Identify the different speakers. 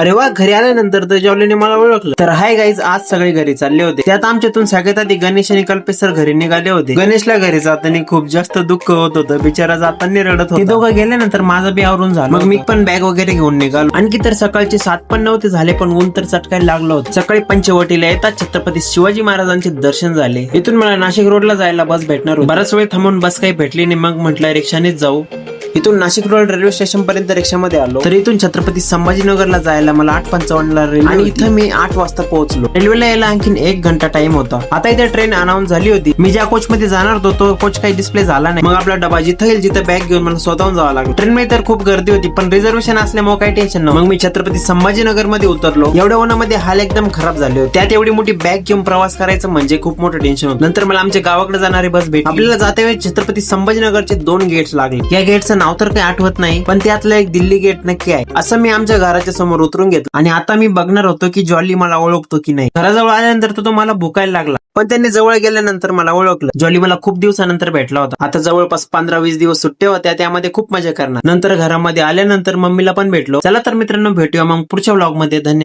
Speaker 1: अरे वा, घरी आल्यानंतर तर जॉलीने मला ओळखलं. तर हाय गाईज, आज सगळे घरी चालले होते. त्यात आमच्यातून सगळ्यात आधी गणेश आणि कल्पेश सर घरी निघाले होते. गणेशला घरी जाताना खूप जास्त दुःख होत होतं, बिचारा जाताना रडत होता. ते दोघं गेल्यानंतर माझं बी आवरून झालं. मग मी पण बॅग वगैरे घेऊन निघालो. आणखी तर सकाळचे 7 पण नव्हते झाले, पण ऊन तर चटकायला लागलं होतं. सकाळी पंचवटीला येतात छत्रपती शिवाजी महाराजांचे दर्शन झाले. इथून मला नाशिक रोडला जायला बस भेटणार होती. बराच वेळ थांबून बस काही भेटली नाही. मग म्हटलं रिक्षानेच जाऊ. इथून नाशिक रोड रेल्वे स्टेशन पर्यंत रिक्षामध्ये आलो. तर इथून छत्रपती संभाजीनगरला जायला मला 8:55 ला रेल्वे आणि इथं मी 8 वाजता पोहोचलो. रेल्वेला यायला आणखीन 1 घंटा टाइम होता. आता इथे ट्रेन अनाऊन्स झाली होती. मी ज्या कोच मध्ये जाणार होतो तो कोच काही डिस्प्ले झाला नाही. मग आपला डबा जिथं येईल जिथं बॅग घेऊन मला स्वतःहून जावं लागलं. ट्रेन मध्ये तर खूप गर्दी होती, पण रिझर्वेशन असल्यामुळे काही टेन्शन नव्हतं. मग मी छत्रपती संभाजीनगर मध्ये उतरलो. एवढ्या उन्हामध्ये हाल एकदम खराब झाले होते. त्यात एवढी मोठी बॅग घेऊन प्रवास करायचं म्हणजे खूप मोठं टेन्शन होतं. नंतर मला आमच्या गावाकडे जाणारी बस भेटली. आपल्याला जाते वेळी छत्रपती संभाजीनगरचे 2 गेट्स लागले. या गेटचं नाव तर काही आठवत नाही, पण त्यातलं एक दिल्ली गेट नक्की आहे. असं मी आमच्या घराच्या समोर उतरून घेतलं आणि आता मी बघणार होतो की जॉली मला ओळखतो की नाही. घराजवळ आल्यानंतर तो मला भुकायला लागला, पण त्यांनी जवळ गेल्यानंतर मला ओळखलं. जॉली मला खूप दिवसानंतर भेटला होता. आता जवळपास 15-20 दिवस सुट्ट्या होत्या, त्यामध्ये खूप मजा करणार. नंतर घरामध्ये आल्यानंतर मम्मीला पण भेटलो. चला तर मित्रांनो, भेटूया मग पुढच्या व्लॉग मध्ये. धन्यवाद.